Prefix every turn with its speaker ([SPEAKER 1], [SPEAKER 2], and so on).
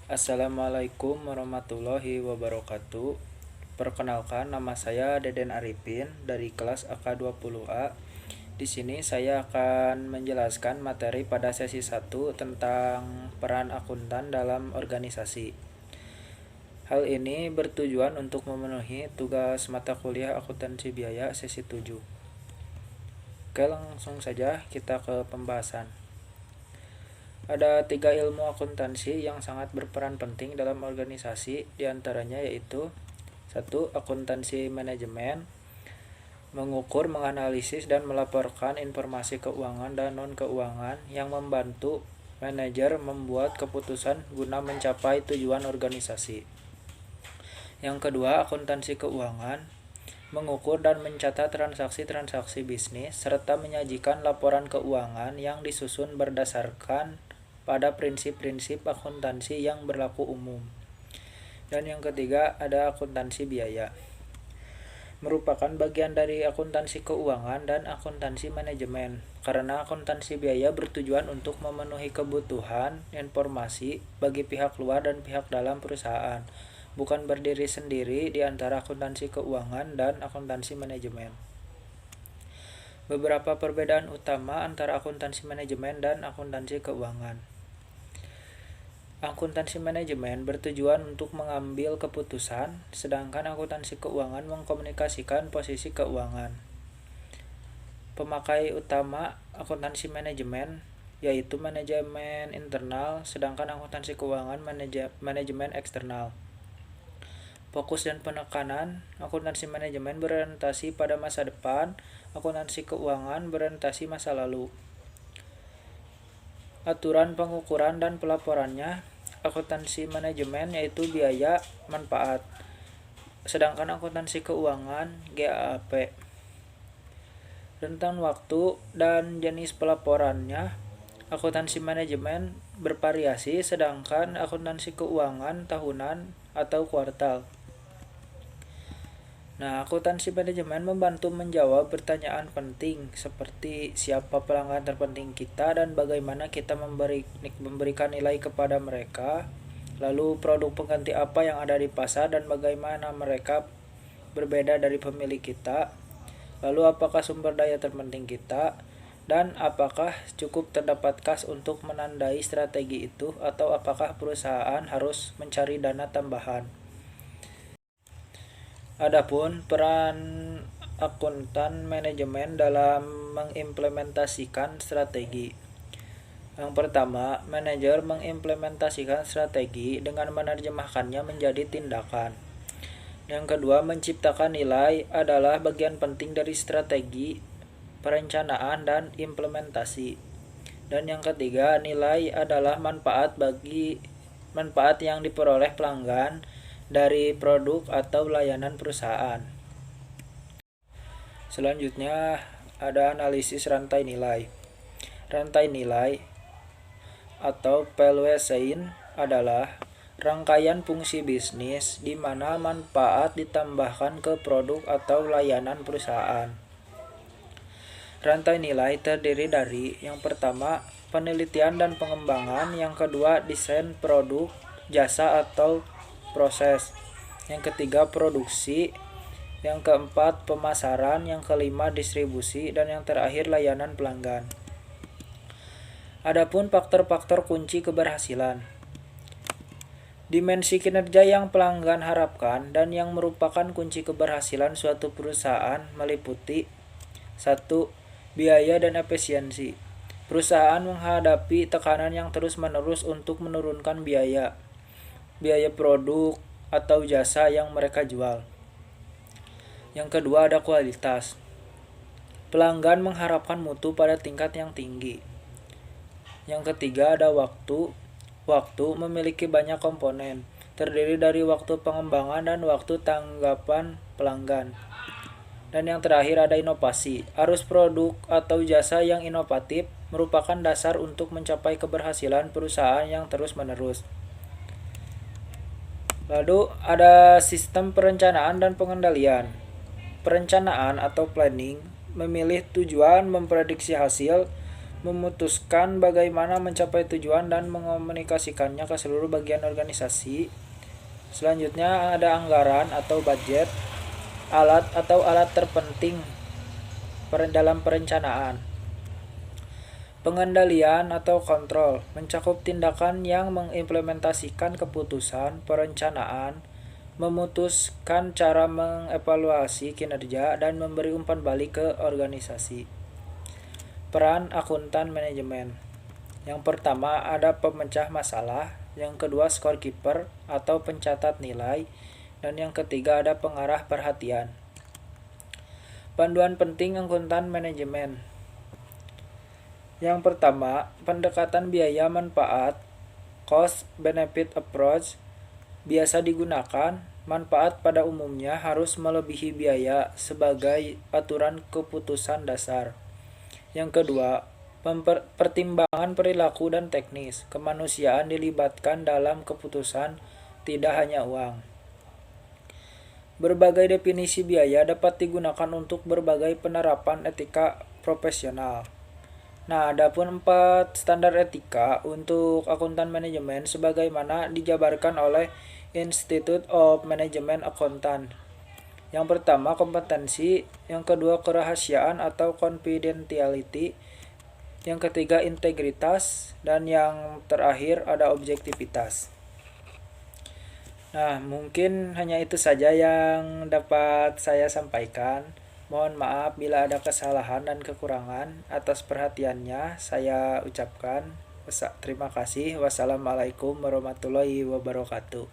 [SPEAKER 1] Assalamualaikum warahmatullahi wabarakatuh. Perkenalkan, nama saya Deden Arifin dari kelas AK20A. Di sini saya akan menjelaskan materi pada sesi 1 tentang peran akuntan dalam organisasi. Hal ini bertujuan untuk memenuhi tugas mata kuliah akuntansi biaya sesi 7. Oke, langsung saja kita ke pembahasan. Ada 3 ilmu akuntansi yang sangat berperan penting dalam organisasi, diantaranya yaitu 1. Akuntansi manajemen, mengukur, menganalisis, dan melaporkan informasi keuangan dan non-keuangan yang membantu manajer membuat keputusan guna mencapai tujuan organisasi. Yang kedua, akuntansi keuangan, mengukur dan mencatat transaksi-transaksi bisnis, serta menyajikan laporan keuangan yang disusun berdasarkan pada prinsip-prinsip akuntansi yang berlaku umum. Dan yang ketiga, ada akuntansi biaya. Merupakan bagian dari akuntansi keuangan dan akuntansi manajemen, karena akuntansi biaya bertujuan untuk memenuhi kebutuhan informasi bagi pihak luar dan pihak dalam perusahaan, bukan berdiri sendiri di antara akuntansi keuangan dan akuntansi manajemen. Beberapa perbedaan utama antara akuntansi manajemen dan akuntansi keuangan. Akuntansi manajemen bertujuan untuk mengambil keputusan, sedangkan akuntansi keuangan mengkomunikasikan posisi keuangan. Pemakai utama akuntansi manajemen yaitu manajemen internal, sedangkan akuntansi keuangan manajemen eksternal. Fokus dan penekanan, akuntansi manajemen berorientasi pada masa depan, akuntansi keuangan berorientasi masa lalu. Aturan pengukuran dan pelaporannya, akuntansi manajemen yaitu biaya manfaat, sedangkan akuntansi keuangan GAAP. Rentang waktu dan jenis pelaporannya, akuntansi manajemen bervariasi, sedangkan akuntansi keuangan tahunan atau kuartal. Nah, akuntansi manajemen membantu menjawab pertanyaan penting seperti siapa pelanggan terpenting kita dan bagaimana kita memberikan nilai kepada mereka, lalu produk pengganti apa yang ada di pasar dan bagaimana mereka berbeda dari pemilik kita, lalu apakah sumber daya terpenting kita, dan apakah cukup terdapat kas untuk menandai strategi itu atau apakah perusahaan harus mencari dana tambahan. Adapun peran akuntan manajemen dalam mengimplementasikan strategi. Yang pertama, manajer mengimplementasikan strategi dengan menerjemahkannya menjadi tindakan. Yang kedua, menciptakan nilai adalah bagian penting dari strategi, perencanaan, dan implementasi. Dan yang ketiga, nilai adalah manfaat yang diperoleh pelanggan dari produk atau layanan perusahaan. Selanjutnya ada analisis rantai nilai. Rantai nilai atau value chain adalah rangkaian fungsi bisnis di mana manfaat ditambahkan ke produk atau layanan perusahaan. Rantai nilai terdiri dari yang pertama, penelitian dan pengembangan, yang kedua, desain produk, jasa atau proses, yang ketiga produksi, yang keempat pemasaran, yang kelima distribusi, dan yang terakhir layanan pelanggan. Adapun faktor-faktor kunci keberhasilan. Dimensi kinerja yang pelanggan harapkan dan yang merupakan kunci keberhasilan suatu perusahaan meliputi 1. Biaya dan efisiensi. Perusahaan menghadapi tekanan yang terus-menerus untuk menurunkan biaya produk atau jasa yang mereka jual. Yang kedua ada kualitas. Pelanggan mengharapkan mutu pada tingkat yang tinggi. Yang ketiga ada waktu. Waktu memiliki banyak komponen, terdiri dari waktu pengembangan dan waktu tanggapan pelanggan. Dan yang terakhir ada inovasi. Arus produk atau jasa yang inovatif merupakan dasar untuk mencapai keberhasilan perusahaan yang terus-menerus. Lalu ada sistem perencanaan dan pengendalian. Perencanaan atau planning memilih tujuan, memprediksi hasil, memutuskan bagaimana mencapai tujuan dan mengomunikasikannya ke seluruh bagian organisasi. Selanjutnya ada anggaran atau budget, alat atau alat terpenting dalam perencanaan. Pengendalian atau kontrol mencakup tindakan yang mengimplementasikan keputusan, perencanaan, memutuskan cara mengevaluasi kinerja, dan memberi umpan balik ke organisasi. Peran akuntan manajemen. Yang pertama ada pemecah masalah, yang kedua scorekeeper atau pencatat nilai, dan yang ketiga ada pengarah perhatian. Panduan penting akuntan manajemen. Yang pertama, pendekatan biaya manfaat, cost benefit approach, biasa digunakan. Manfaat pada umumnya harus melebihi biaya sebagai aturan keputusan dasar. Yang kedua, pertimbangan perilaku dan teknis. Kemanusiaan dilibatkan dalam keputusan, tidak hanya uang. Berbagai definisi biaya dapat digunakan untuk berbagai penerapan etika profesional. Nah, adapun 4 standar etika untuk akuntan manajemen sebagaimana dijabarkan oleh Institute of Management Accountant. Yang pertama kompetensi, yang kedua kerahasiaan atau confidentiality, yang ketiga integritas, dan yang terakhir ada objektivitas. Nah, mungkin hanya itu saja yang dapat saya sampaikan. Mohon maaf bila ada kesalahan dan kekurangan. Atas perhatiannya saya ucapkan terima kasih. Wassalamualaikum warahmatullahi wabarakatuh.